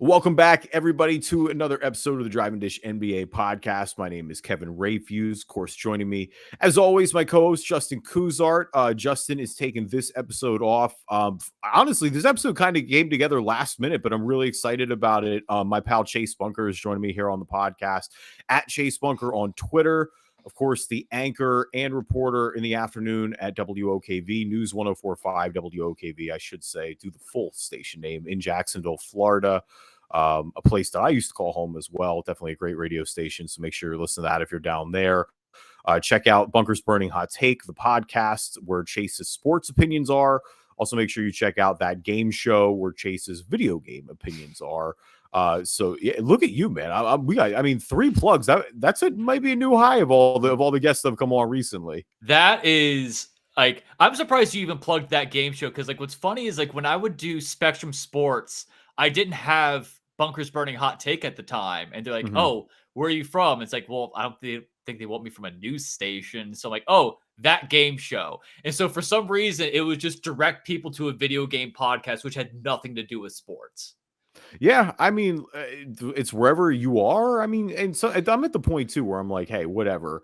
Welcome back, everybody, to another episode of the Driving Dish NBA podcast. My name is Kevin Rafuse. Of course, joining me, as always, my co-host, Justin Cousart. Justin is taking this episode off. Honestly, this episode kind of came together last minute, but I'm really excited about it. My pal Chase Bunker is joining me here on the podcast, at Chase Bunker on Twitter. Of course, the anchor and reporter in the afternoon at WOKV, News 104.5 WOKV, I should say, do the full station name, in Jacksonville, Florida. A place that I used to call home as well. Definitely a great radio station. So make sure you listen to that if you're down there. Check out Bunker's Burning Hot Take, the podcast where Chase's sports opinions are. Also, make sure you check out that game show where Chase's video game opinions are. So yeah, look at you, man. I mean, 3 plugs. That's it. Might be a new high of all the guests that have come on recently. That is like, I'm surprised you even plugged that game show, because like what's funny is like when I would do Spectrum Sports, I didn't have Bunker's Burning Hot Take at the time, and they're like, "Oh, where are you from?" It's like, well, I don't think they want me from a news station, so I'm like, "Oh, that game show." And so for some reason, it was just direct people to a video game podcast, which had nothing to do with sports. Yeah, I mean, it's wherever you are. I mean, and so I'm at the point too where I'm like, hey, whatever.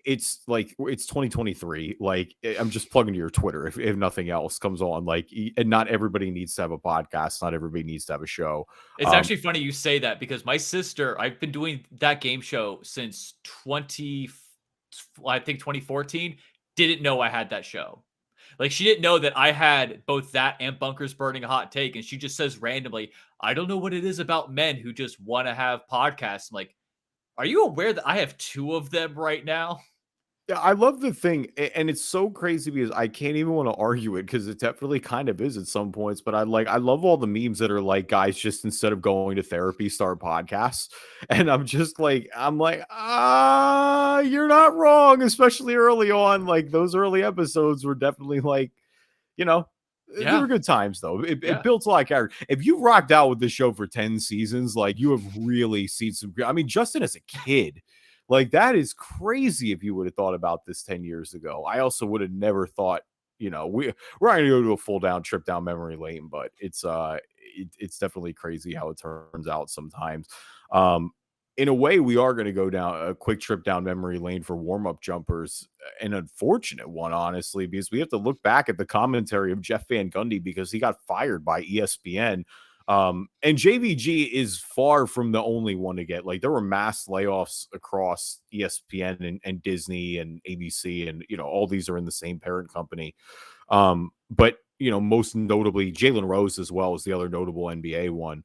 It's like it's 2023. Like I'm just plugging to your Twitter if nothing else comes on. Like, and not everybody needs to have a podcast. Not everybody needs to have a show. It's actually funny you say that, because my sister, I've been doing that game show since 2014, didn't know I had that show. Like, she didn't know that I had both that and Bunker's Burning a Hot Take, and she just says randomly, "I don't know what it is about men who just want to have podcasts." I'm like, are you aware that I have 2 of them right now? Yeah, I love the thing, and it's so crazy because I can't even want to argue it because it definitely kind of is at some points. But I love all the memes that are like, guys, just instead of going to therapy, start podcasts, and I'm like, you're not wrong, especially early on. Like those early episodes were definitely like, you know, they Yeah. were good times though. It Yeah. built a lot of character. If you rocked out with this show for 10 seasons, like you have really seen some. I mean, Justin as a kid. Like that is crazy if you would have thought about this 10 years ago. I also would have never thought, we're not going to go to a full down trip down memory lane, but it's definitely crazy how it turns out sometimes. In a way, we are going to go down a quick trip down memory lane for warm-up jumpers, an unfortunate one, honestly, because we have to look back at the commentary of Jeff Van Gundy because he got fired by ESPN. And JVG is far from the only one to get, like, there were mass layoffs across ESPN and Disney and ABC, and all these are in the same parent company. But most notably Jalen Rose as well as the other notable NBA one,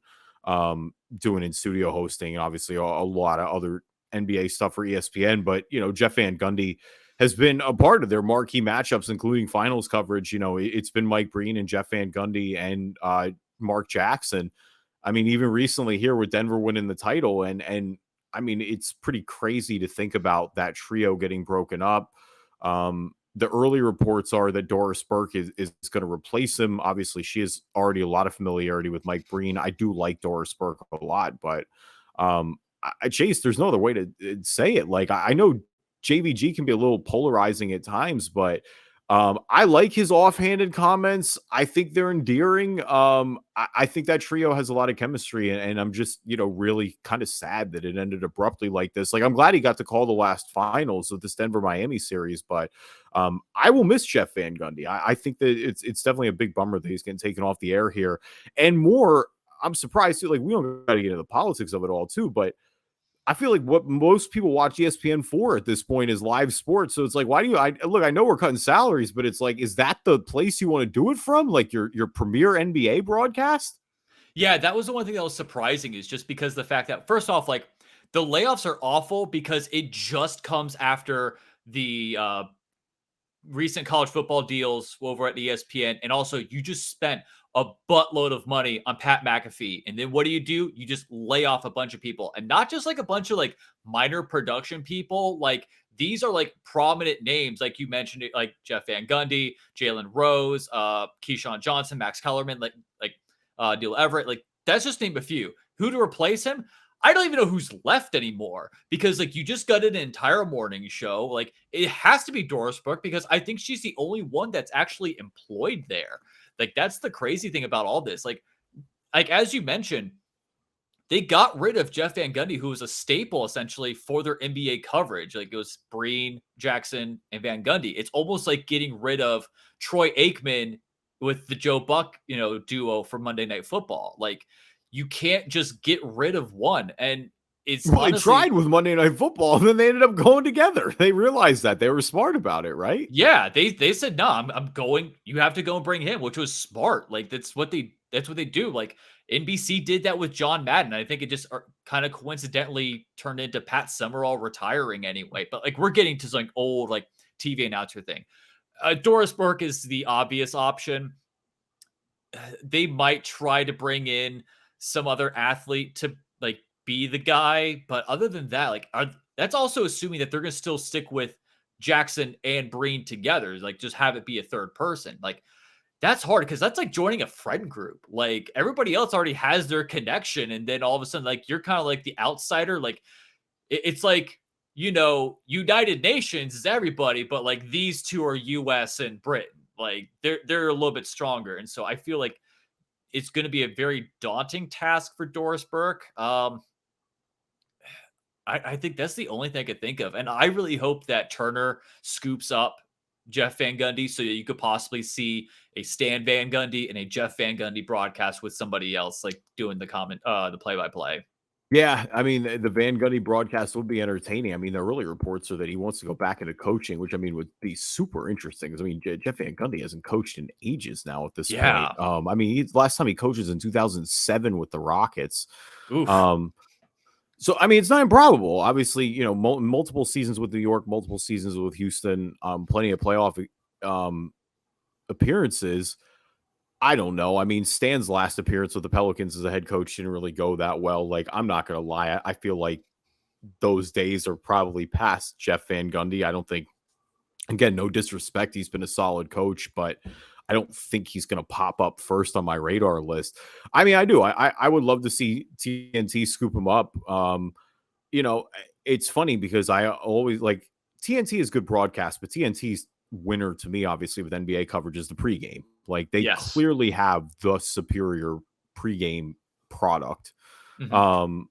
doing in studio hosting, and obviously a lot of other NBA stuff for ESPN. But Jeff Van Gundy has been a part of their marquee matchups, including finals coverage. It's been Mike Breen and Jeff Van Gundy and Mark Jackson. I mean, even recently here with Denver winning the title, and I mean, it's pretty crazy to think about that trio getting broken up. The early reports are that Doris Burke is going to replace him. Obviously, she has already a lot of familiarity with Mike Breen. I do like Doris Burke a lot, but Chase, there's no other way to say it. Like, I know JVG can be a little polarizing at times, but I like his offhanded comments. I think they're endearing. I think that trio has a lot of chemistry, and I'm just, really kind of sad that it ended abruptly like this. Like, I'm glad he got to call the last finals of this Denver-Miami series, but I will miss Jeff Van Gundy. I think that it's definitely a big bummer that he's getting taken off the air here. And more, I'm surprised too. Like, we don't got to get into the politics of it all too, but I feel like what most people watch ESPN for at this point is live sports. So it's like, why do you? I know we're cutting salaries, but it's like, is that the place you want to do it from? Like your premier NBA broadcast? Yeah, that was the one thing that was surprising, is just because the fact that, first off, like, the layoffs are awful because it just comes after the recent college football deals over at ESPN. And also, you just spent a buttload of money on Pat McAfee. And then what do? You just lay off a bunch of people, and not just like a bunch of like minor production people. Like, these are like prominent names, like you mentioned it, like Jeff Van Gundy, Jalen Rose, Keyshawn Johnson, Max Kellerman, like Neil Everett. Like, that's just name a few. Who to replace him? I don't even know who's left anymore, because like you just got an entire morning show. Like, it has to be Doris Burke, because I think she's the only one that's actually employed there. Like, that's the crazy thing about all this. Like as you mentioned, they got rid of Jeff Van Gundy, who was a staple essentially for their NBA coverage. Like it was Breen, Jackson, and Van Gundy. It's almost like getting rid of Troy Aikman with the Joe Buck, duo for Monday Night Football. Like you can't just get rid of one. And it's Well, they honestly, tried with Monday Night Football, and then they ended up going together. They realized that they were smart about it, right? yeah, they said no, I'm going. You have to go and bring him, which was smart. Like that's what they do. Like NBC did that with John Madden. I think it just kind of coincidentally turned into Pat Summerall retiring anyway. But like we're getting to like old like TV announcer thing. Doris Burke is the obvious option. They might try to bring in some other athlete to like be the guy, but other than that, like that's also assuming that they're going to still stick with Jackson and Breen together, like just have it be a third person. Like that's hard because that's like joining a friend group. Like everybody else already has their connection, and then all of a sudden, like you're kind of like the outsider. Like it's like United Nations is everybody, but like these two are U.S. and Britain. Like they're a little bit stronger, and so I feel like it's going to be a very daunting task for Doris Burke. I think that's the only thing I could think of. And I really hope that Turner scoops up Jeff Van Gundy so that you could possibly see a Stan Van Gundy and a Jeff Van Gundy broadcast with somebody else like doing the play-by-play. Yeah, I mean, the Van Gundy broadcast would be entertaining. I mean, the early reports are that he wants to go back into coaching, which I mean would be super interesting. Because I mean, Jeff Van Gundy hasn't coached in ages now at this Yeah. point. I mean, last time he coaches in 2007 with the Rockets. Oof. So I mean, it's not improbable. Obviously, multiple seasons with New York, multiple seasons with Houston, plenty of playoff appearances. I don't know. I mean, Stan's last appearance with the Pelicans as a head coach didn't really go that well. Like, I'm not going to lie. I feel like those days are probably past Jeff Van Gundy. I don't think, again, no disrespect. He's been a solid coach, but I don't think he's going to pop up first on my radar list. I mean, I do. I would love to see TNT scoop him up. It's funny because I always like TNT is good broadcast, but TNT's winner to me, obviously, with NBA coverage is the pregame. Like they clearly have the superior pregame product. Mm-hmm.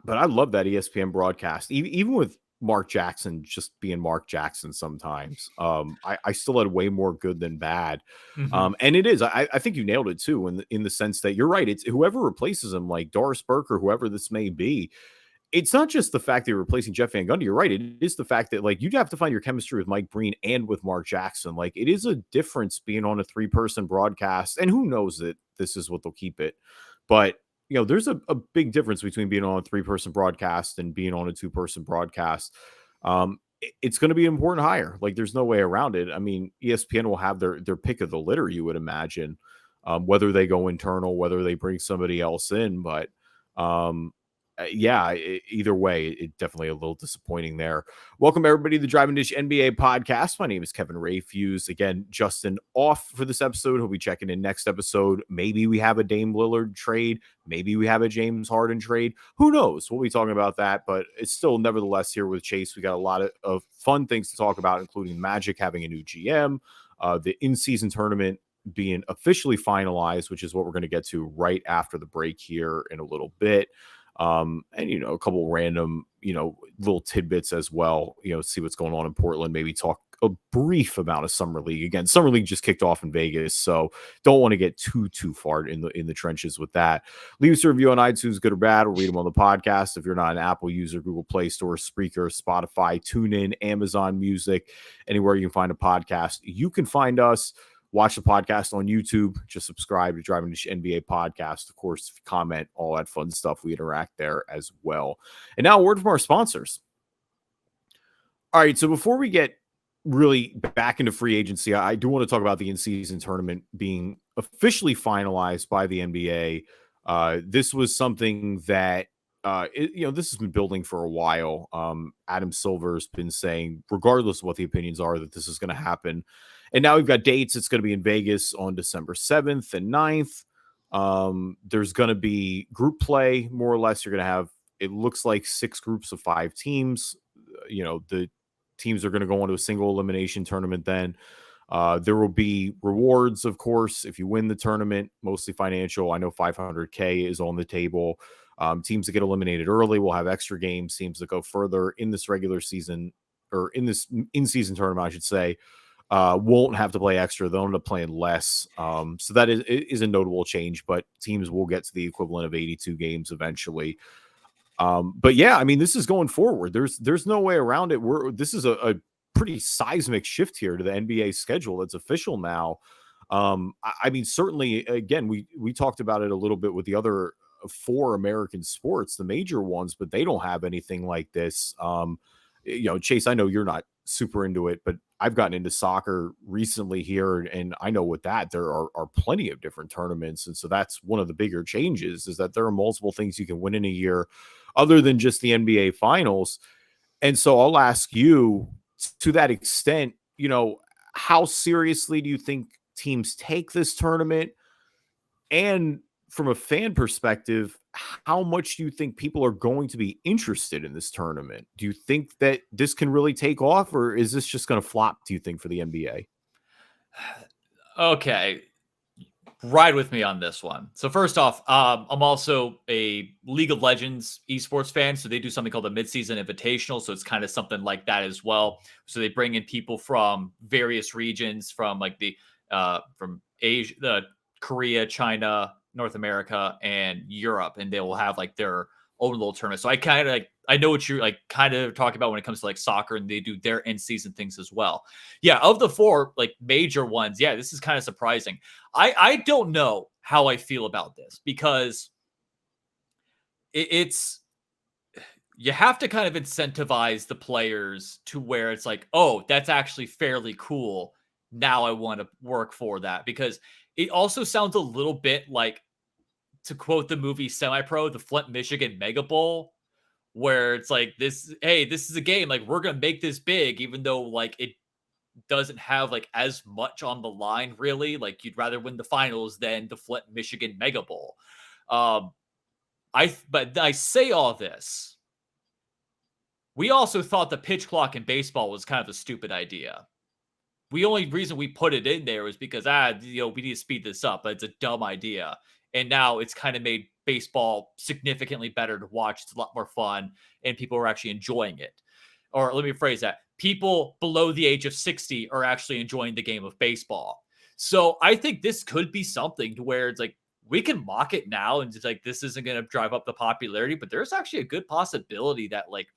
But I love that ESPN broadcast, even with Mark Jackson just being Mark Jackson sometimes. I still had way more good than bad. Mm-hmm. And it is, I think you nailed it too, in the sense that you're right. It's whoever replaces him, like Doris Burke or whoever this may be. It's not just the fact that you're replacing Jeff Van Gundy. You're right. It is the fact that like you'd have to find your chemistry with Mike Breen and with Mark Jackson. Like it is a difference being on a 3-person broadcast, and who knows that this is what they'll keep it. But there's a big difference between being on a 3-person broadcast and being on a 2-person broadcast. It's going to be an important hire. Like there's no way around it. I mean, ESPN will have their pick of the litter, you would imagine, whether they go internal, whether they bring somebody else in, but either way, it definitely a little disappointing there. Welcome everybody to the Driving Dish NBA podcast. My name is Kevin Rafuse. Again, Justin off for this episode. He'll be checking in next episode. Maybe we have a Dame Lillard trade. Maybe we have a James Harden trade. Who knows? We'll be talking about that, but it's still nevertheless here with Chase. We got a lot of fun things to talk about, including Magic having a new GM, the in-season tournament being officially finalized, which is what we're going to get to right after the break here in a little bit. And a couple random, little tidbits as well, see what's going on in Portland, maybe talk a brief amount of Summer League. Again, Summer League just kicked off in Vegas, so don't want to get too far in the trenches with that. Leave us a review on iTunes, good or bad. We'll read them on the podcast. If you're not an Apple user, Google Play Store, Spreaker, Spotify, TuneIn, Amazon Music, anywhere you can find a podcast, you can find us. Watch the podcast on YouTube. Just subscribe to Driving Dish NBA podcast. Of course, if you comment, all that fun stuff, we interact there as well. And now a word from our sponsors. All right, so before we get really back into free agency, I do want to talk about the in-season tournament being officially finalized by the NBA. This was something that, this has been building for a while. Adam Silver's been saying, regardless of what the opinions are, that this is going to happen. And now we've got dates. It's going to be in Vegas on December 7th and 9th. There's going to be group play, more or less. You're going to have, it looks like 6 groups of 5 teams. The teams are going to go into a single elimination tournament then. There will be rewards, of course, if you win the tournament, mostly financial. I know $500K is on the table. Teams that get eliminated early will have extra games. Teams that go further in this regular season or in this in-season tournament, I should say, won't have to play extra. They'll end up playing less. So that is a notable change, but teams will get to the equivalent of 82 games eventually. But yeah, I mean, this is going forward. There's no way around it. This is a pretty seismic shift here to the NBA schedule that's official now. I mean, certainly, again, we talked about it a little bit with the other 4 American sports, the major ones, but they don't have anything like this. Chase, I know you're not super into it, but I've gotten into soccer recently here, and I know with that there are plenty of different tournaments, and so that's one of the bigger changes is that there are multiple things you can win in a year other than just the NBA finals. And so I'll ask you, to that extent, how seriously do you think teams take this tournament? And from a fan perspective, how much do you think people are going to be interested in this tournament? Do you think that this can really take off, or is this just going to flop, do you think, for the NBA? Okay. Ride with me on this one. So first off, I'm also a League of Legends esports fan. So they do something called the Midseason Invitational. So it's kind of something like that as well. So they bring in people from various regions, from like from Asia, Korea, China, North America, and Europe, and they will have like their own little tournament. So I know what you're like kind of talking about when it comes to like soccer, and they do their in season things as well. Yeah, of the 4 like major ones, yeah, this is kind of surprising. I don't know how I feel about this because it's you have to kind of incentivize the players to where it's like, oh, that's actually fairly cool. Now I want to work for that, because it also sounds a little bit like, to quote the movie Semi-Pro, the Flint, Michigan Mega Bowl, where it's like this, hey, this is a game, like we're going to make this big, even though like it doesn't have like as much on the line really. Like you'd rather win the finals than the Flint, Michigan Mega Bowl. But I say all this. We also thought the pitch clock in baseball was kind of a stupid idea. The only reason we put it in there was because, we need to speed this up, but it's a dumb idea. And now it's kind of made baseball significantly better to watch. It's a lot more fun, and people are actually enjoying it. Or let me phrase that. People below the age of 60 are actually enjoying the game of baseball. So I think this could be something to where it's like, we can mock it now and it's like, this isn't going to drive up the popularity, but there's actually a good possibility that like,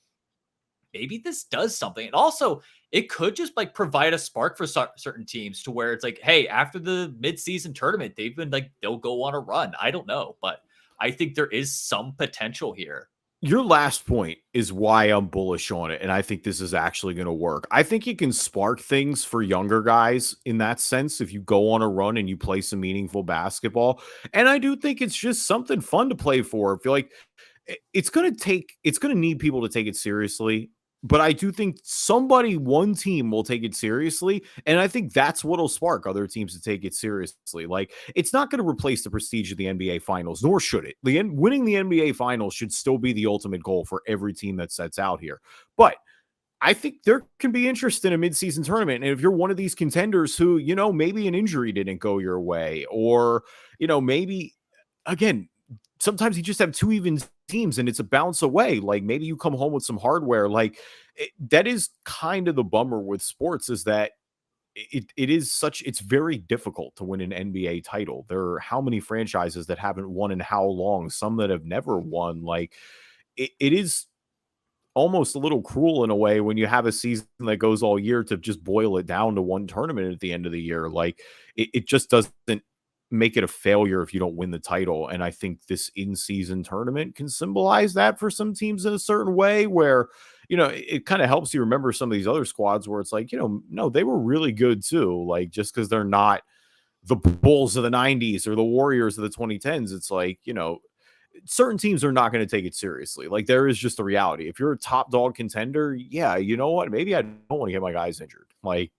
maybe this does something. And also, it could just like provide a spark for certain teams to where it's like, hey, after the midseason tournament, they've been like, they'll go on a run. I don't know, but I think there is some potential here. Your last point is why I'm bullish on it, and I think this is actually going to work. I think it can spark things for younger guys in that sense if you go on a run and you play some meaningful basketball. And I do think it's just something fun to play for. I feel like it's going to need people to take it seriously. But I do think one team will take it seriously. And I think that's what'll spark other teams to take it seriously. Like, it's not going to replace the prestige of the NBA finals, nor should it. Winning the NBA finals should still be the ultimate goal for every team that sets out here. But I think there can be interest in a midseason tournament. And if you're one of these contenders who, maybe an injury didn't go your way, or, maybe, again, sometimes you just have 2 even teams and it's a bounce away. Like maybe you come home with some hardware. Like that is kind of the bummer with sports, is that it's very difficult to win an NBA title. There are how many franchises that haven't won and how long, some that have never won. Like it is almost a little cruel in a way when you have a season that goes all year to just boil it down to one tournament at the end of the year. Like it just doesn't make it a failure if you don't win the title. And I think this in-season tournament can symbolize that for some teams in a certain way where, it kind of helps you remember some of these other squads where it's like, no, they were really good too. Like just because they're not the Bulls of the 90s or the Warriors of the 2010s, it's like, certain teams are not going to take it seriously. Like there is just the reality. If you're a top dog contender, yeah, you know what? Maybe I don't want to get my guys injured. Like,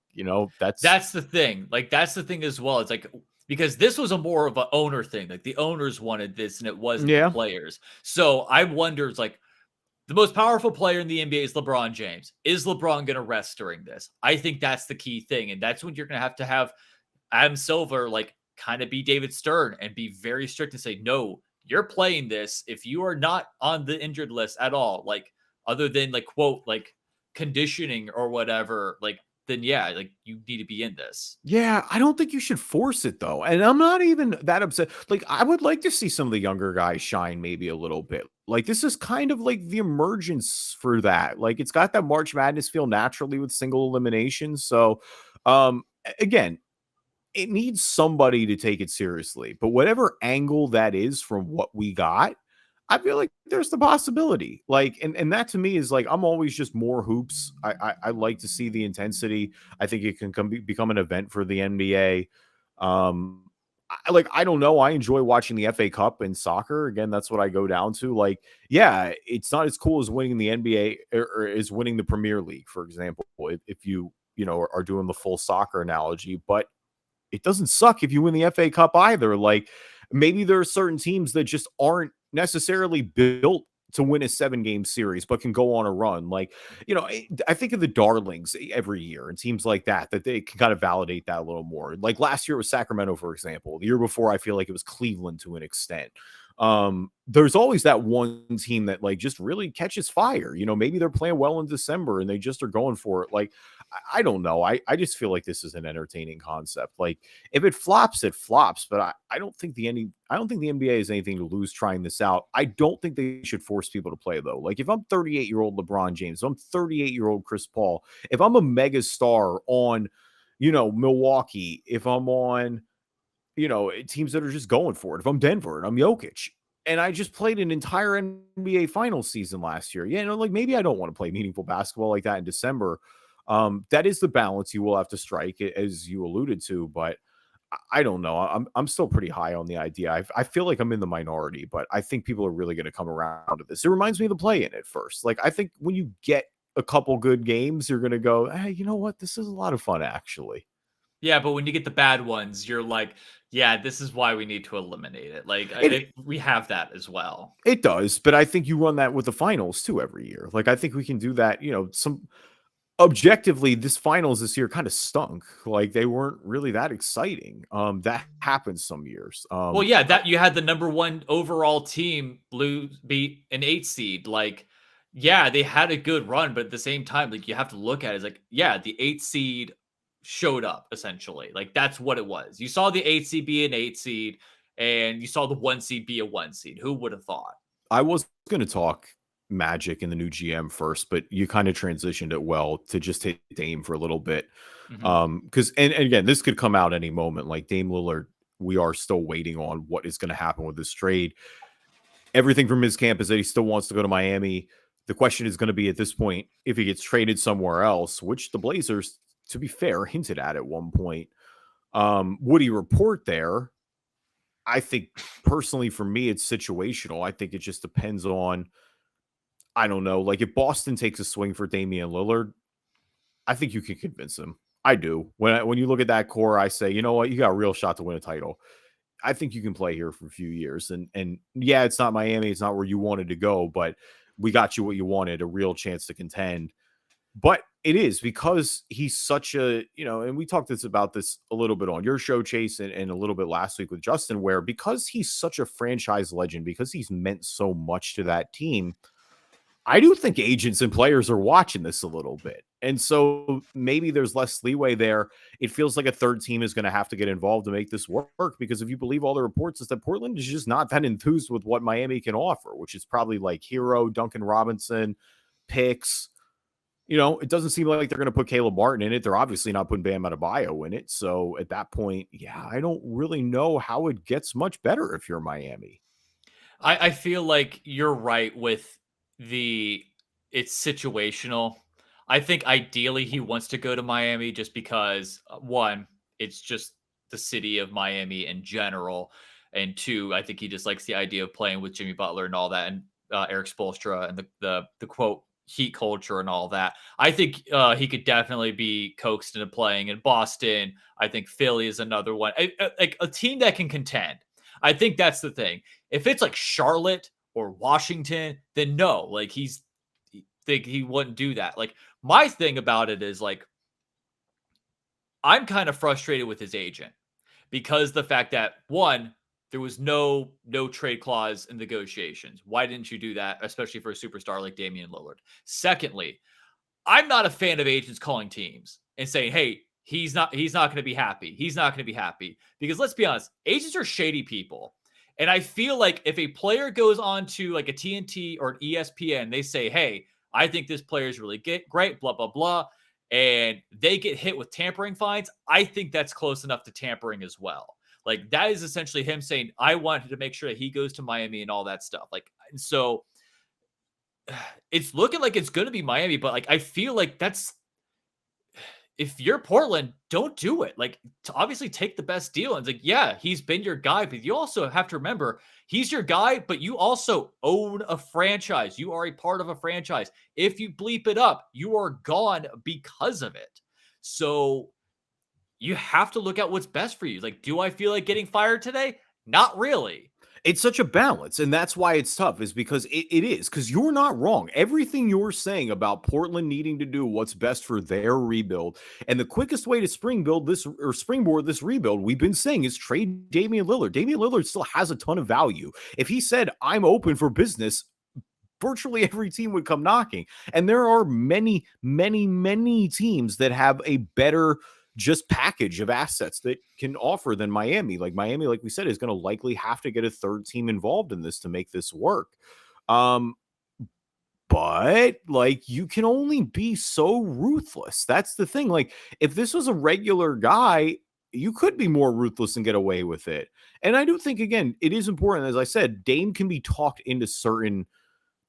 that's the thing. Like that's the thing as well. It's like, because this was a more of an owner thing. Like the owners wanted this and it wasn't the players. So I wonder, it's like the most powerful player in the NBA is LeBron James. Is LeBron going to rest during this? I think that's the key thing. And that's when you're going to have Adam Silver, like kind of be David Stern and be very strict and say, no, you're playing this. If you are not on the injured list at all, like other than like quote like conditioning or whatever, like then yeah, like you need to be in this. Yeah, I don't think you should force it though. And I'm not even that upset. Like, I would like to see some of the younger guys shine maybe a little bit. Like, this is kind of like the emergence for that. Like, it's got that March Madness feel naturally with single elimination. So, again, it needs somebody to take it seriously. But whatever angle that is from what we got, I feel like there's the possibility. Like, and that to me is like I'm always just more hoops. I like to see the intensity. I think it can become an event for the NBA. I don't know. I enjoy watching the FA Cup in soccer. Again, that's what I go down to. Like, yeah, it's not as cool as winning the NBA or is winning the Premier League, for example. If you know are doing the full soccer analogy, but it doesn't suck if you win the FA Cup either. Like, maybe there are certain teams that just aren't necessarily built to win a 7-game series, but can go on a run. Like, I think of the darlings every year and teams like that they can kind of validate that a little more. Like last year was Sacramento, for example. The year before, I feel like it was Cleveland to an extent. There's always that one team that like just really catches fire. Maybe they're playing well in December and they just are going for it. Like, I don't know. I just feel like this is an entertaining concept. Like, if it flops, it flops. But I don't think the NBA has anything to lose trying this out. I don't think they should force people to play though. Like, if I'm 38-year-old LeBron James, if I'm 38-year-old Chris Paul, if I'm a mega star on, Milwaukee, if I'm on, teams that are just going for it. If I'm Denver and I'm Jokic and I just played an entire NBA finals season last year, like maybe I don't want to play meaningful basketball like that in December. That is the balance you will have to strike, as you alluded to, but I don't know. I'm still pretty high on the idea. I feel like I'm in the minority, but I think people are really going to come around to this. It reminds me of the play-in at first. Like, I think when you get a couple good games, you're going to go, hey, you know what? This is a lot of fun, actually. Yeah, but when you get the bad ones, you're like, yeah, this is why we need to eliminate it. Like, we have that as well. It does, but I think you run that with the finals too every year. Like, I think we can do that. Some objectively, this finals this year kind of stunk. Like, they weren't really that exciting. That happens some years. Well, yeah, that you had the number one overall team beat an 8 seed. Like, yeah, they had a good run, but at the same time, like you have to look at it as like, yeah, the 8 seed showed up essentially. Like that's what it was. You saw the 8 seed be an 8 seed, and you saw the 1 seed be a 1 seed. Who would have thought? I was going to talk Magic and the new GM first, but you kind of transitioned it well to just hit Dame for a little bit. Because and again, this could come out any moment. Like Dame Lillard, we are still waiting on what is going to happen with this trade. Everything from his camp is that he still wants to go to Miami. The question is going to be at this point, if he gets traded somewhere else, which the Blazers, to be fair, hinted at one point. Would he report there? I think personally for me, it's situational. I think it just depends on, I don't know, like if Boston takes a swing for Damian Lillard, I think you can convince him. I do. When you look at that core, I say, you know what, you got a real shot to win a title. I think you can play here for a few years. And yeah, it's not Miami. It's not where you wanted to go, but we got you what you wanted, a real chance to contend. But it is because he's such a, and we talked about this a little bit on your show, Chase, and a little bit last week with Justin, where because he's such a franchise legend, because he's meant so much to that team, I do think agents and players are watching this a little bit. And so maybe there's less leeway there. It feels like a third team is going to have to get involved to make this work, because if you believe all the reports, is that Portland is just not that enthused with what Miami can offer, which is probably like Hero, Duncan Robinson, picks. It doesn't seem like they're going to put Caleb Martin in it. They're obviously not putting Bam Adebayo in it. So at that point, yeah, I don't really know how it gets much better if you're Miami. I feel like you're right with it's situational. I think ideally he wants to go to Miami just because one, it's just the city of Miami in general. And two, I think he just likes the idea of playing with Jimmy Butler and all that, and Eric Spoelstra and the quote heat culture and all that. I think he could definitely be coaxed into playing in Boston. I think Philly is another one, like a team that can contend. I think that's the thing. If it's like Charlotte or Washington, then no, like he wouldn't do that. Like my thing about it is like, I'm kind of frustrated with his agent because the fact that one, there was no trade clause in negotiations. Why didn't you do that, especially for a superstar like Damian Lillard? Secondly, I'm not a fan of agents calling teams and saying, "Hey, he's not going to be happy. He's not going to be happy." Because let's be honest, agents are shady people. And I feel like if a player goes on to like a TNT or an ESPN, they say, "Hey, I think this player is really great, blah blah blah," and they get hit with tampering fines, I think that's close enough to tampering as well. Like that is essentially him saying, "I wanted to make sure that he goes to Miami and all that stuff." Like, and so it's looking like it's going to be Miami, but like I feel like that's if you're Portland, don't do it. Like, to obviously take the best deal. And it's like, yeah, he's been your guy, but you also have to remember he's your guy, but you also own a franchise. You are a part of a franchise. If you bleep it up, you are gone because of it. So you have to look at what's best for you. Like, do I feel like getting fired today? Not really. It's such a balance, and that's why it's tough, is because it is, because you're not wrong. Everything you're saying about Portland needing to do what's best for their rebuild, and the quickest way to springboard this rebuild, we've been saying, is trade Damian Lillard. Damian Lillard still has a ton of value. If he said, "I'm open for business," virtually every team would come knocking. And there are many, many, many teams that have a better just package of assets that can offer than Miami. Like Miami, like we said, is going to likely have to get a third team involved in this to make this work. But like you can only be so ruthless. That's the thing. Like if this was a regular guy, you could be more ruthless and get away with it. And I do think, again, it is important. As I said, Dame can be talked into certain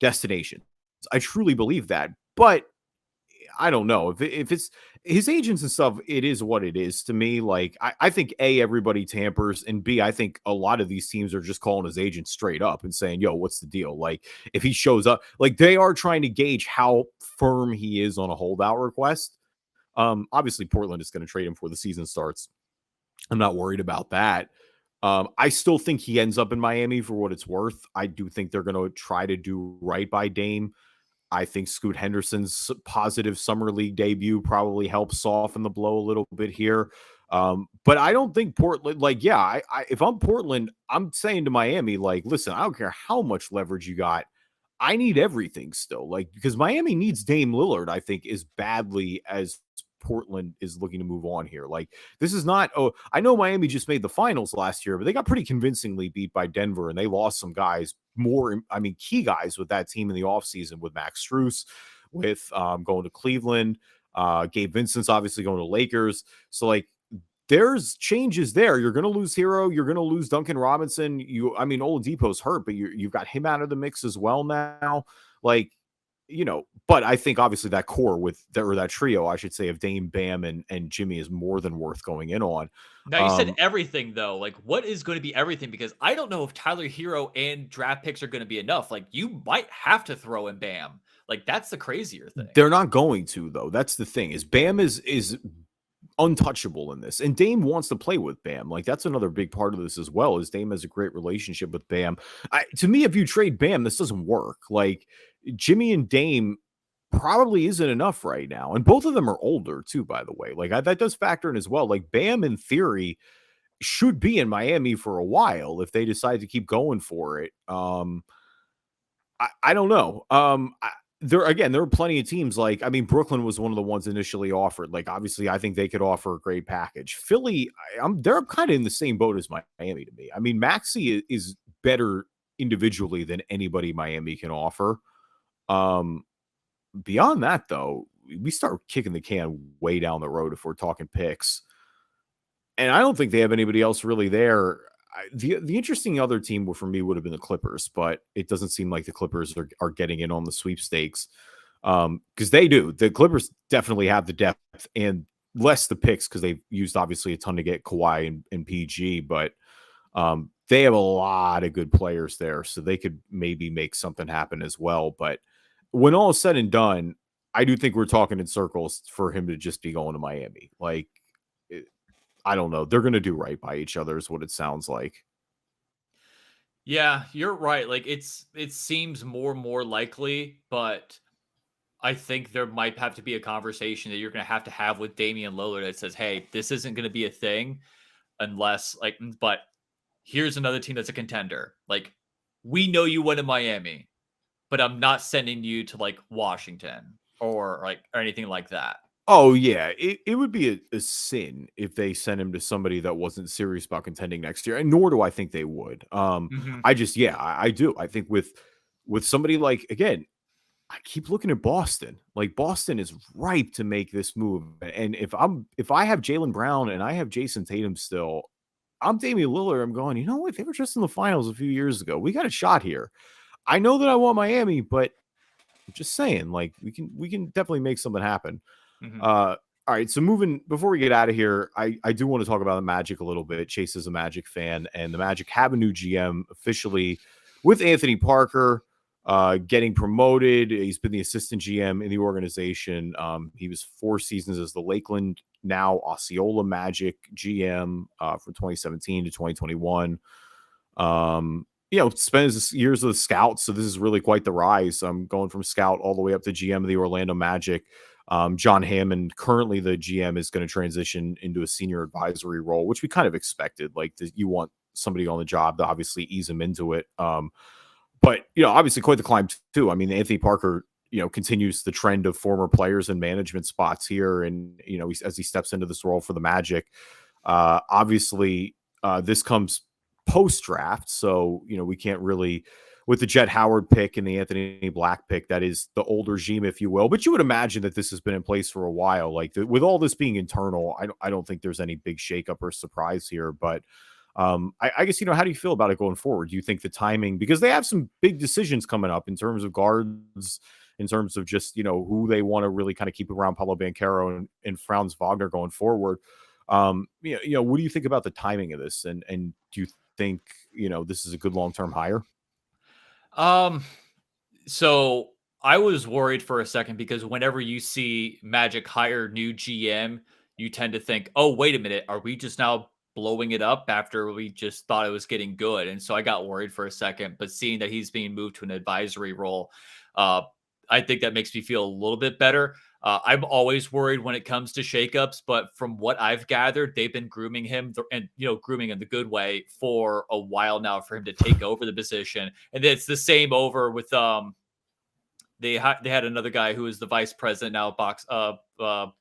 destinations. I truly believe that. But I don't know if it's his agents and stuff. It is what it is to me. Like I think A, everybody tampers, and B, I think a lot of these teams are just calling his agent straight up and saying, "Yo, what's the deal?" Like if he shows up, like they are trying to gauge how firm he is on a holdout request. Obviously, Portland is going to trade him before the season starts. I'm not worried about that. I still think he ends up in Miami for what it's worth. I do think they're going to try to do right by Dame. I think Scoot Henderson's positive summer league debut probably helps soften the blow a little bit here. But I don't think Portland, like, yeah, if I'm Portland, I'm saying to Miami, like, listen, I don't care how much leverage you got. I need everything still, like, because Miami needs Dame Lillard, I think, as badly as Portland is looking to move on here. Like, this is not, oh, I know Miami just made the finals last year, but they got pretty convincingly beat by Denver, and they lost some guys key guys with that team in the offseason, with Max Strus, with going to Cleveland, Gabe Vincent's obviously going to Lakers. So, like, there's changes there. You're going to lose Hero. You're going to lose Duncan Robinson. Oladipo's hurt, but you've got him out of the mix as well now. Like, but I think obviously that core that trio, I should say, of Dame, Bam, and Jimmy is more than worth going in on. Now, you said everything, though. Like, what is going to be everything? Because I don't know if Tyler Hero and draft picks are going to be enough. Like, you might have to throw in Bam. Like, that's the crazier thing. They're not going to, though. That's the thing, is Bam is untouchable in this, and Dame wants to play with Bam. Like, that's another big part of this as well, is Dame has a great relationship with Bam. To me, if you trade Bam, this doesn't work. Like, Jimmy and Dame probably isn't enough right now, and both of them are older too, by the way. Like, that does factor in as well. Like, Bam in theory should be in Miami for a while if they decide to keep going for it. I don't know. There are plenty of teams, like, Brooklyn was one of the ones initially offered. Like, obviously, I think they could offer a great package. Philly, they're kind of in the same boat as Miami to me. Maxey is better individually than anybody Miami can offer. Beyond that, though, we start kicking the can way down the road if we're talking picks. And I don't think they have anybody else really there. The interesting other team for me would have been the Clippers, but it doesn't seem like the Clippers are getting in on the sweepstakes, because they do. The Clippers definitely have the depth and less the picks, because they've used obviously a ton to get Kawhi and PG, but they have a lot of good players there, so they could maybe make something happen as well. But when all is said and done, I do think we're talking in circles for him to just be going to Miami. Like, I don't know. They're going to do right by each other is what it sounds like. Yeah, you're right. Like, it seems more and more likely, but I think there might have to be a conversation that you're going to have with Damian Lillard that says, "Hey, this isn't going to be a thing unless but here's another team that's a contender. Like, we know you went to Miami, but I'm not sending you to like Washington or anything like that. Oh yeah, it would be a sin if they sent him to somebody that wasn't serious about contending next year, and nor do I think they would. Mhm. I just I do. I think with somebody like, again, I keep looking at Boston. Like, Boston is ripe to make this move. And if I have Jaylen Brown and I have Jason Tatum still, I'm Damian Lillard. I'm going, you know what? They were just in the finals a few years ago. We got a shot here. I know that I want Miami, but I'm just saying, like, we can definitely make something happen. Mhm. All right. So, moving before we get out of here, I do want to talk about the Magic a little bit. Chase is a Magic fan, and the Magic have a new GM officially with Anthony Parker getting promoted. He's been the assistant GM in the organization. He was 4 seasons as the Lakeland, now Osceola Magic GM from 2017 to 2021. Spent his years as a scout, so this is really quite the rise. I'm going from scout all the way up to GM of the Orlando Magic. John Hammond, currently the GM, is going to transition into a senior advisory role, which we kind of expected. Like, you want somebody on the job to obviously ease him into it. But obviously quite the climb too. I mean, Anthony Parker, continues the trend of former players and management spots here, and as he steps into this role for the Magic. Obviously, this comes post draft, so we can't really, with the Jet Howard pick and the Anthony Black pick, that is the old regime, if you will. But you would imagine that this has been in place for a while. Like, with all this being internal, I don't think there's any big shakeup or surprise here. But I guess, how do you feel about it going forward? Do you think the timing, because they have some big decisions coming up in terms of guards, in terms of just, who they want to really kind of keep around Paulo Banchero and Franz Wagner going forward. What do you think about the timing of this? And do you think, this is a good long-term hire? So I was worried for a second because whenever you see Magic hire new GM, you tend to think, oh, wait a minute, are we just now blowing it up after we just thought it was getting good? And so I got worried for a second, but seeing that he's being moved to an advisory role, I think that makes me feel a little bit better. I'm always worried when it comes to shakeups, but from what I've gathered, they've been grooming him and grooming in the good way for a while now for him to take over the position. And it's the same over with they had another guy who is the vice president now, basketball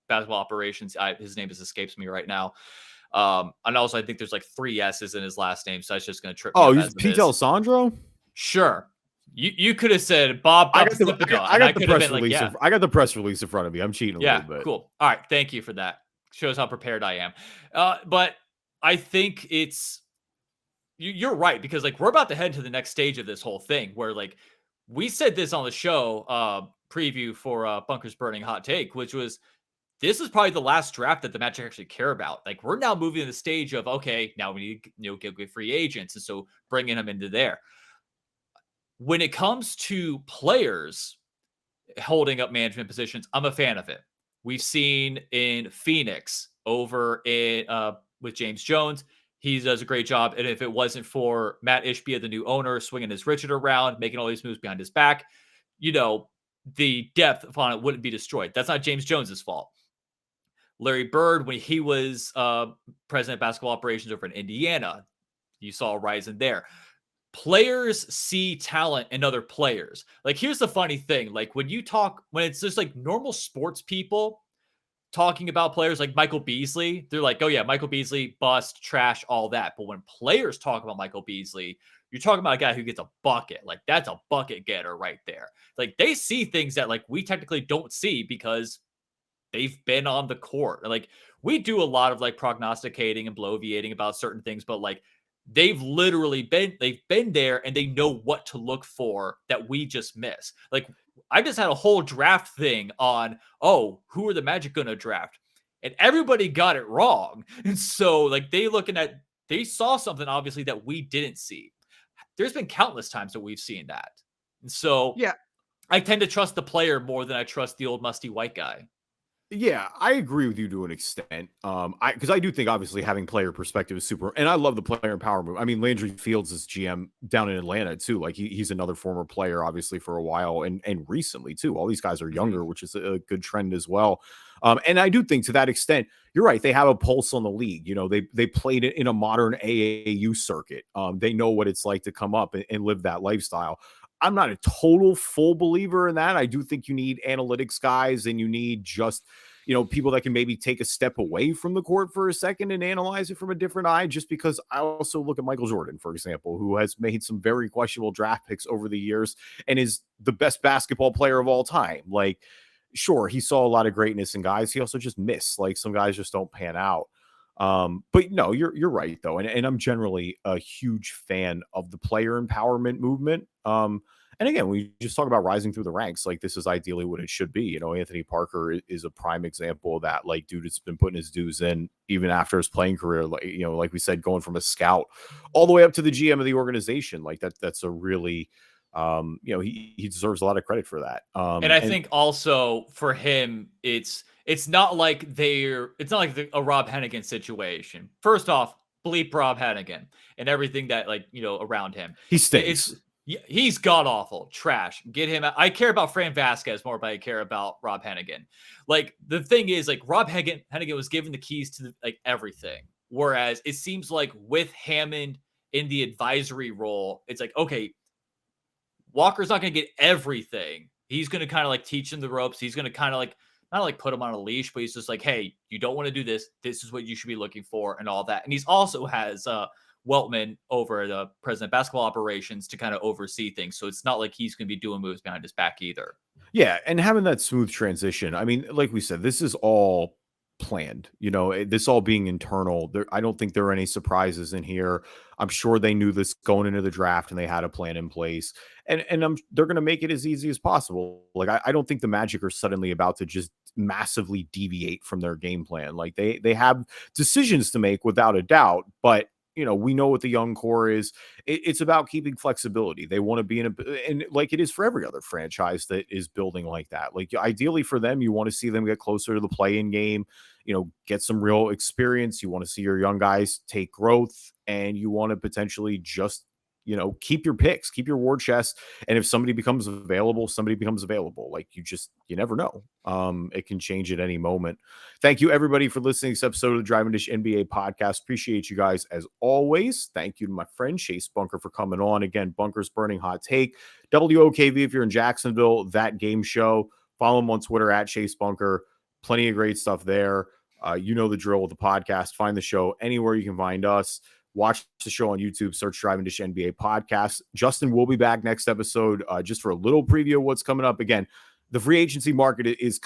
operations. His name escapes me right now. And also I think there's like 3 S's in his last name, so that's just going to trip me Oh, up he's as it Pete is. Alessandro. You could have said Bob. I got the press release. Yeah. I got the press release in front of me. I'm cheating a little bit. Cool. All right, thank you for that. Shows how prepared I am. But I think you're right, because like we're about to head to the next stage of this whole thing where, like, we said this on the show preview for Bunkers Burning Hot Take, which was, this is probably the last draft that the Magic actually care about. Like, we're now moving to the stage of, okay, now we need get good free agents, and so bringing them into there. When it comes to players holding up management positions, I'm a fan of it. We've seen in Phoenix over in with James Jones, he does a great job. And if it wasn't for Matt Ishbia, the new owner, swinging his Richard around, making all these moves behind his back, the depth upon it wouldn't be destroyed. That's not James Jones's fault. Larry Bird, when he was president of basketball operations over in Indiana, you saw a rise in there. Players see talent in other players. Like, here's the funny thing. Like, when it's just like normal sports people talking about players like Michael Beasley, they're like, oh yeah, Michael Beasley, bust, trash, all that. But when players talk about Michael Beasley, you're talking about a guy who gets a bucket. Like, that's a bucket getter right there. Like, they see things that like we technically don't see because they've been on the court. Like, we do a lot of like prognosticating and bloviating about certain things, but like, they've been there and they know what to look for that we just miss. Like, I just had a whole draft thing on, who are the Magic going to draft? And everybody got it wrong. And so like they saw something obviously that we didn't see. There's been countless times that we've seen that. And so Yeah. I tend to trust the player more than I trust the old musty white guy. Yeah, I agree with you to an extent. Because I do think obviously having player perspective is super, and I love the player empowerment. I mean, Landry Fields is GM down in Atlanta too. Like he's another former player, obviously for a while, and recently too. All these guys are Mhm. younger, which is a good trend as well. And I do think to that extent, you're right. They have a pulse on the league. You know, they played it in a modern AAU circuit. They know what it's like to come up and live that lifestyle. I'm not a total full believer in that. I do think you need analytics guys and you need just, people that can maybe take a step away from the court for a second and analyze it from a different eye. Just because I also look at Michael Jordan, for example, who has made some very questionable draft picks over the years and is the best basketball player of all time. Like, sure, he saw a lot of greatness in guys. He also just missed. Like some guys just don't pan out. But no, you're right though, and I'm generally a huge fan of the player empowerment movement. And again, we just talk about rising through the ranks. Like this is ideally what it should be. Anthony Parker is a prime example of that. Like, dude, has been putting his dues in even after his playing career. Like, like we said, going from a scout all the way up to the GM of the organization. Like that's a really, he deserves a lot of credit for that. And I And think also for him, it's not like a Rob Hennigan situation. First off, bleep Rob Hennigan and everything that around him. he It's stinks. he's god awful, trash. Get him out. I care about Fran Vasquez more, but I care about Rob Hennigan. Like the thing is, like Hennigan was given the keys to like everything, whereas it seems like with Hammond in the advisory role, it's like okay, Walker's not going to get everything. He's going to kind of like teach him the ropes. He's going to kind of like not like put him on a leash, but he's just like, hey, you don't want to do this. This is what you should be looking for, and all that. And he's also has Weltman over the president of basketball operations to kind of oversee things. So it's not like he's going to be doing moves behind his back either. Yeah, and having that smooth transition. I mean, like we said, this is all planned. This all being internal. I don't think there are any surprises in here. I'm sure they knew this going into the draft and they had a plan in place. And they're going to make it as easy as possible. Like I don't think the Magic are suddenly about to just massively deviate from their game plan. Like they have decisions to make without a doubt, but we know what the young core is. It's about keeping flexibility. They want to be and like it is for every other franchise that is building like that. Like ideally for them, you want to see them get closer to the play-in game, get some real experience. You want to see your young guys take growth, and you want to potentially just keep your picks, keep your war chest. And if somebody becomes available, somebody becomes available. Like you never know. It can change at any moment. Thank you everybody for listening to this episode of the Driving Dish NBA podcast. Appreciate you guys as always. Thank you to my friend Chase Bunker for coming on. Again, Bunker's Burning Hot Take. WOKV if you're in Jacksonville, that game show. Follow him on Twitter at Chase Bunker. Plenty of great stuff there. You know the drill with the podcast. Find the show anywhere you can find us. Watch the show on YouTube, search Driving Dish NBA podcast. Justin will be back next episode just for a little preview of what's coming up. Again, the free agency market is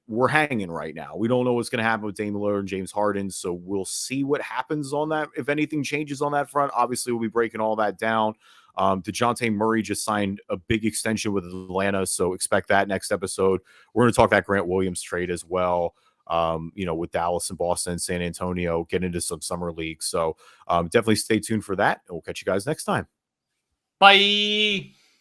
we're hanging right now. We don't know what's going to happen with Damian Lillard and James Harden, so we'll see what happens on that. If anything changes on that front, obviously we'll be breaking all that down. DeJounte Murray just signed a big extension with Atlanta, so expect that next episode. We're going to talk that Grant Williams trade as well. With Dallas and Boston and San Antonio, get into some summer leagues. So definitely stay tuned for that. And we'll catch you guys next time. Bye.